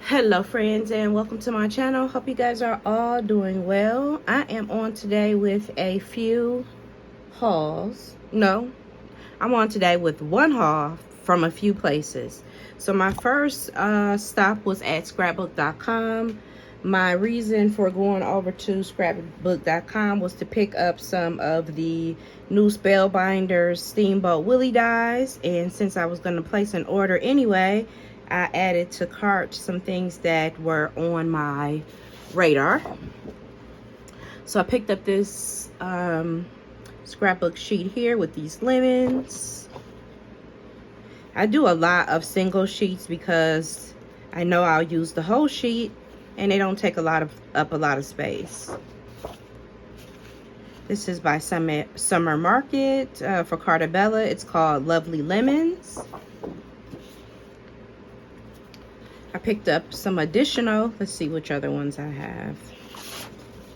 Hello friends, and welcome to my channel. Hope you guys are all doing well. I am on today with a few hauls. No, I'm on today with one haul from a few places. So my first stop was at scrapbook.com. My reason for going over to scrapbook.com was to pick up some of the new Spellbinders Steamboat Willie dies, and since I was going to place an order anyway, I added to cart some things that were on my radar. So I picked up this scrapbook sheet here with these lemons. I do a lot of single sheets because I know I'll use the whole sheet and they don't take up a lot of space. This is by Summer Market for Cartabella. It's called Lovely Lemons. I picked up some additional, let's see which other ones I have.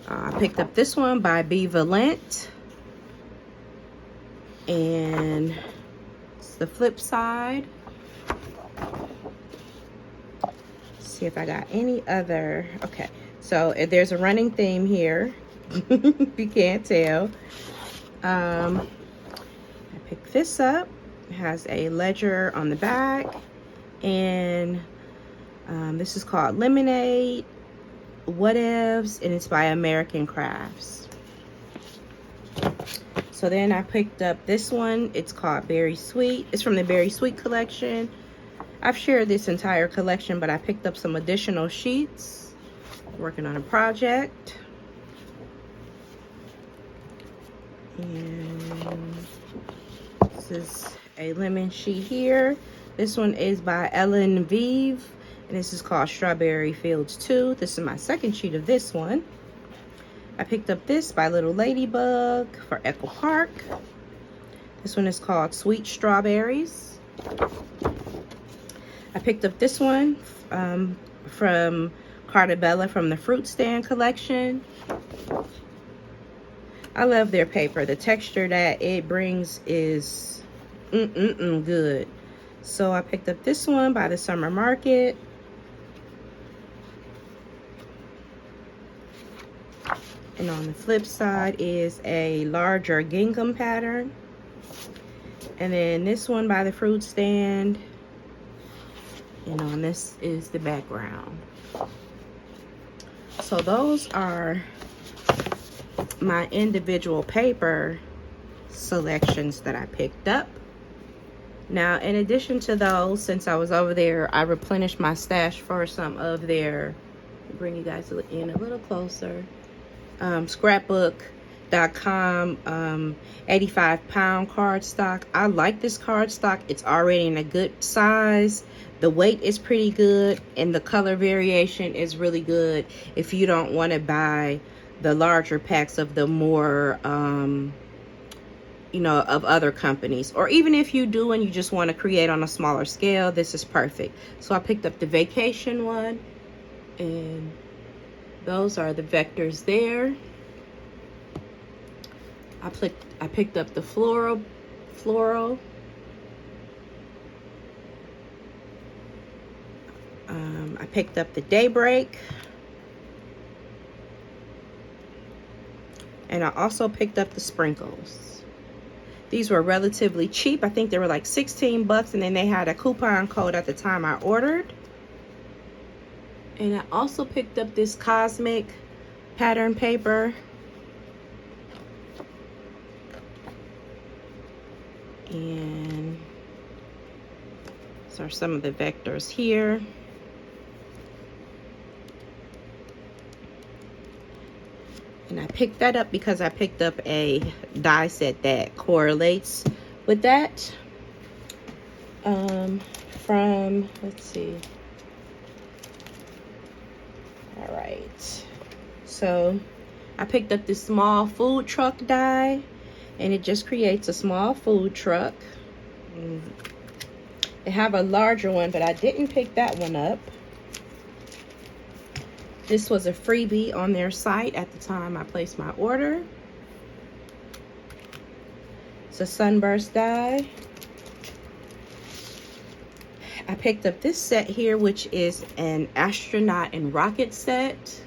I picked up this one by Be Valent. And it's the flip side. Let's see if I got any other. Okay, so there's a running theme here. If you can't tell. I picked this up. It has a ledger on the back. And this is called Lemonade Whatevs, and it's by American Crafts. So then I picked up this one. It's called Berry Sweet. It's from the Berry Sweet collection. I've shared this entire collection, but I picked up some additional sheets. Working on a project. And this is a lemon sheet here. This one is by Ellen Vive. And this is called Strawberry Fields 2. This is my second sheet of this one. I picked up this by Little Ladybug for Echo Park. This one is called Sweet Strawberries. I picked up this one from Cartabella from the Fruit Stand collection. I love their paper. The texture that it brings is good. So I picked up this one by the Summer Market. And on the flip side is a larger gingham pattern. And then this one by the Fruit Stand. And on this is the background. So those are my individual paper selections that I picked up. Now, in addition to those, since I was over there, I replenished my stash for some of their, bring you guys in a little closer. Scrapbook.com 85-pound cardstock. I like this cardstock. It's already in a good size. The weight is pretty good, and the color variation is really good if you don't want to buy the larger packs of the more you know, of other companies, or even if you do and you just want to create on a smaller scale, this is perfect. So I picked up the vacation one, and those are the vectors there. I picked up the floral. I picked up the Daybreak. And I also picked up the sprinkles. These were relatively cheap. I think they were like 16 bucks, and then they had a coupon code at the time I ordered. And I also picked up this Cosmic pattern paper. And these are some of the vectors here. And I picked that up because I picked up a die set that correlates with that. From, let's see. All right, so I picked up this small food truck die, and it just creates a small food truck. They have a larger one, but I didn't pick that one up. This was a freebie on their site at the time I placed my order. It's a sunburst die. I picked up this set here, which is an astronaut and rocket set.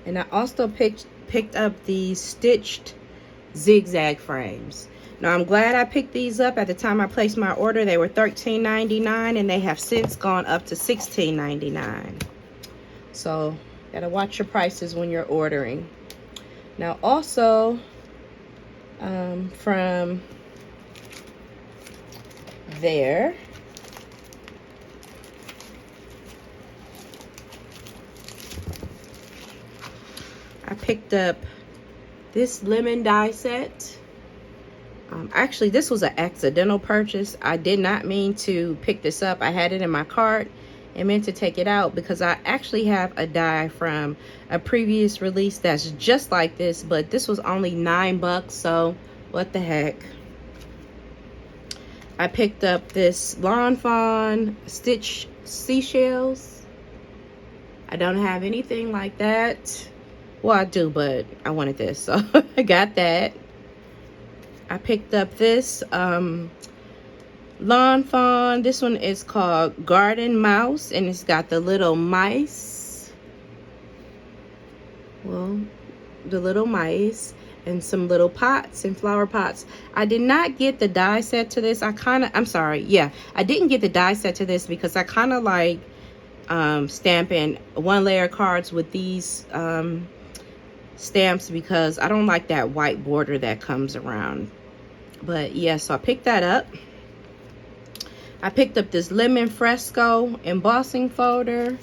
And I also picked up these stitched zigzag frames. Now I'm glad I picked these up. At the time I placed my order, they were $13.99, and they have since gone up to $16.99. So gotta watch your prices when you're ordering. Now also from there, I picked up this lemon die set. Actually, this was an accidental purchase. I did not mean to pick this up. I had it in my cart and meant to take it out because I actually have a die from a previous release that's just like this, but this was only $9, so what the heck. I picked up this Lawn Fawn stitch seashells. I don't have anything like that. Well, I do, but I wanted this, so I got that. I picked up this Lawn Fawn. This one is called Garden Mouse, and it's got the little mice. Well, the little mice and some little pots and flower pots. I did not get the die set to this. I didn't get the die set to this because I kind of like stamping one layer cards with these stamps because I don't like that white border that comes around. But yeah, so I picked that up. I picked up this lemon fresco embossing folder.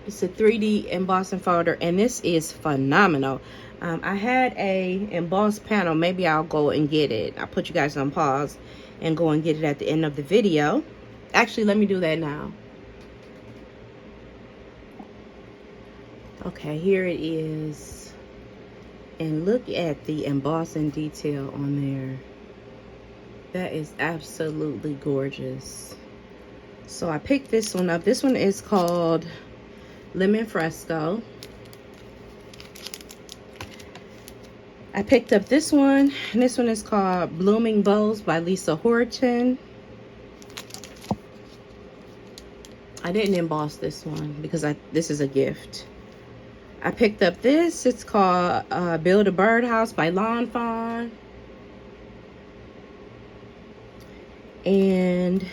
It's a 3D embossing folder, and this is phenomenal. I had a embossed panel. Maybe I'll go and get it. I'll put you guys on pause and go and get it at the end of the video. Actually, let me do that now. Okay, here it is. And look at the embossing detail on there. That is absolutely gorgeous. So I picked this one up. This one is called Lemon Fresco. I picked up this one, and this one is called Blooming Bows by Lisa Horton. I didn't emboss this one because this is a gift. I picked up this. It's called Build a Birdhouse by Lawn Fawn. And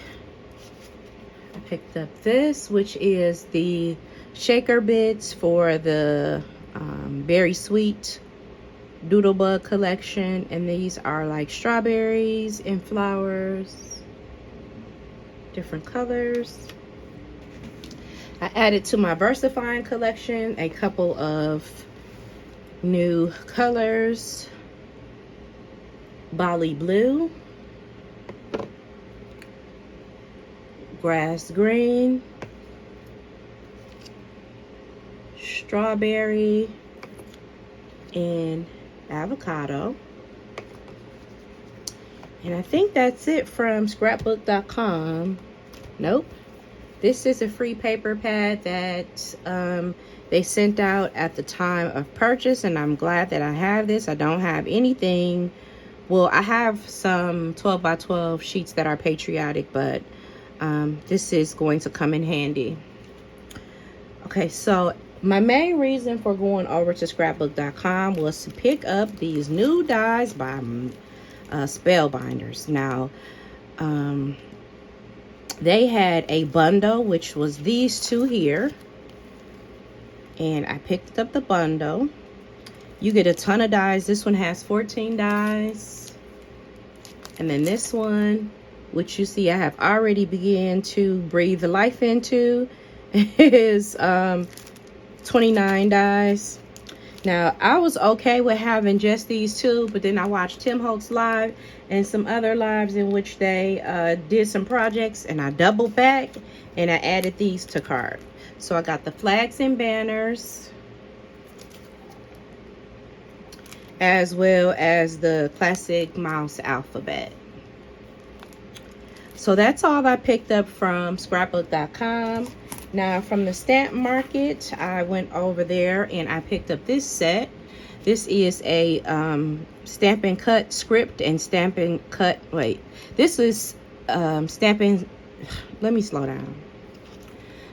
I picked up this, which is the shaker bits for the Berry Sweet Doodlebug collection. And these are like strawberries and flowers, different colors. I added to my VersaFine collection a couple of new colors. Bali Blue, Grass Green, Strawberry, and Avocado. And I think that's it from scrapbook.com. Nope. This is a free paper pad that they sent out at the time of purchase, and I'm glad that I have this. I don't have anything. Well, I have some 12 by 12 sheets that are patriotic, but this is going to come in handy. Okay, so my main reason for going over to scrapbook.com was to pick up these new dies by Spellbinders. Now, they had a bundle, which was these two here, and I picked up the bundle. You get a ton of dies. This one has 14 dies, and then this one, which you see I have already began to breathe life into, is 29 dies. Now, I was okay with having just these two, but then I watched Tim Holtz live and some other lives in which they did some projects, and I doubled back and I added these to cart. So I got the flags and banners, as well as the classic mouse alphabet. So that's all I picked up from scrapbook.com. Now, from the stamp market, I went over there and I picked up this set. This is a Stampin' Cut script and Stampin' Cut, wait, this is Stampin', let me slow down.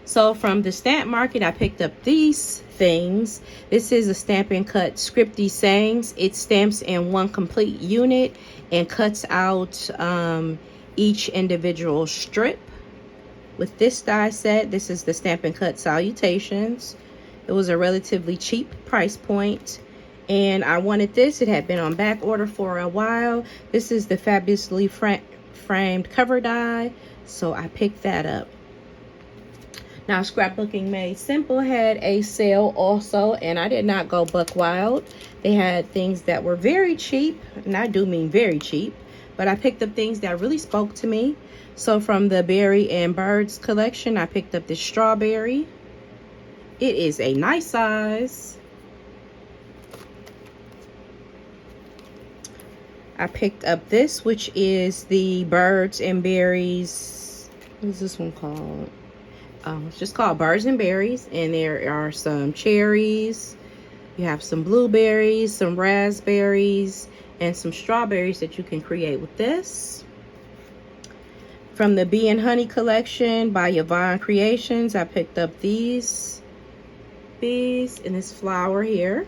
So from the stamp market, I picked up these things. This is a Stampin' Cut scripty sayings. It stamps in one complete unit and cuts out each individual strip. With this die set, this is the Stampin' Cut Salutations. It was a relatively cheap price point, and I wanted this. It had been on back order for a while. This is the fabulously framed cover die, so I picked that up. Now, Scrapbooking Made Simple had a sale also, and I did not go buck wild. They had things that were very cheap, and I do mean very cheap, but I picked up things that really spoke to me. So from the Berry and Birds collection, I picked up this strawberry. It is a nice size. I picked up this, which is the Birds and Berries. What is this one called? It's just called Birds and Berries, and there are some cherries. You have some blueberries, some raspberries, and some strawberries that you can create with this. From the Bee and Honey collection by Yvonne Creations, I picked up these bees and this flower here.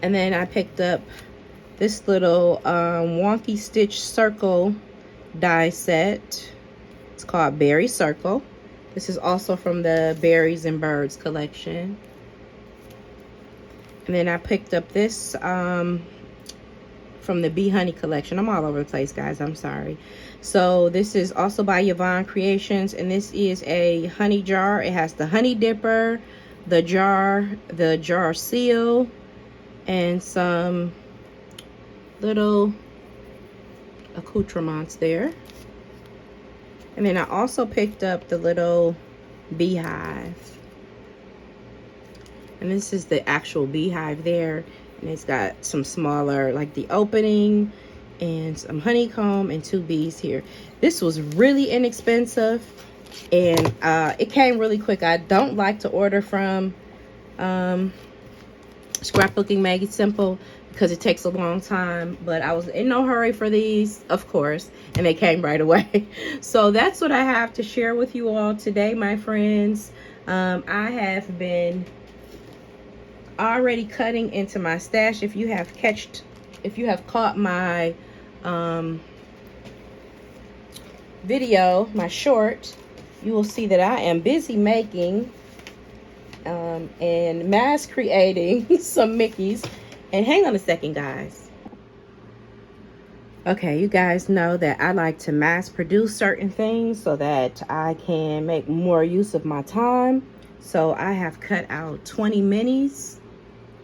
And then I picked up this little wonky stitch circle die set. It's called Berry Circle. This is also from the Berries and Birds collection. And then I picked up this from the Bee Honey collection. I'm all over the place, guys. I'm sorry. So this is also by Yvonne Creations, and this is a honey jar. It has the honey dipper, the jar seal, and some little accoutrements there. And then I also picked up the little beehive. And this is the actual beehive there. And it's got some smaller, like the opening, and some honeycomb and 2 bees here. This was really inexpensive, and it came really quick. I don't like to order from Scrapbooking Made Simple because it takes a long time, but I was in no hurry for these, of course, and they came right away. So that's what I have to share with you all today, my friends. I have been already cutting into my stash. If you have caught my video, my short, you will see that I am busy making and mass creating some Mickeys. And hang on a second, guys. Okay, you guys know that I like to mass produce certain things so that I can make more use of my time. So I have cut out 20 minis,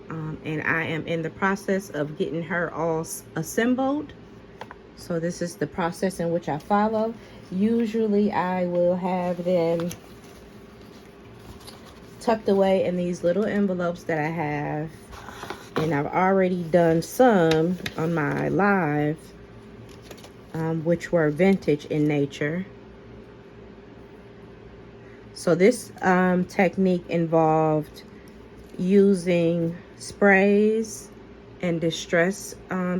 and I am in the process of getting her all assembled. So this is the process in which I follow. Usually I will have them tucked away in these little envelopes that I have. And I've already done some on my live, which were vintage in nature. So this technique involved using sprays and distress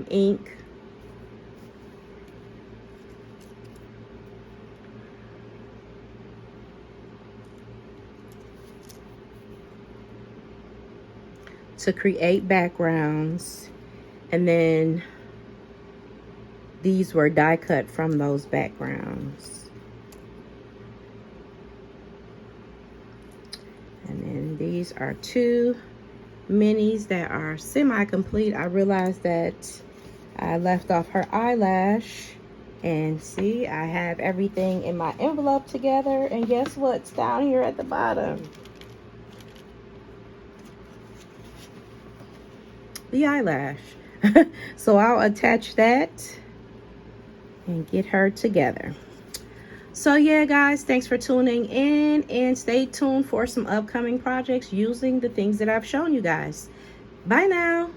ink. To create backgrounds, and then these were die cut from those backgrounds. And then these are 2 minis that are semi-complete. I realized that I left off her eyelash, and see, I have everything in my envelope together, and guess what's down here at the bottom? The eyelash. So I'll attach that and get her together. So yeah, guys, thanks for tuning in, and stay tuned for some upcoming projects using the things that I've shown you guys. Bye now.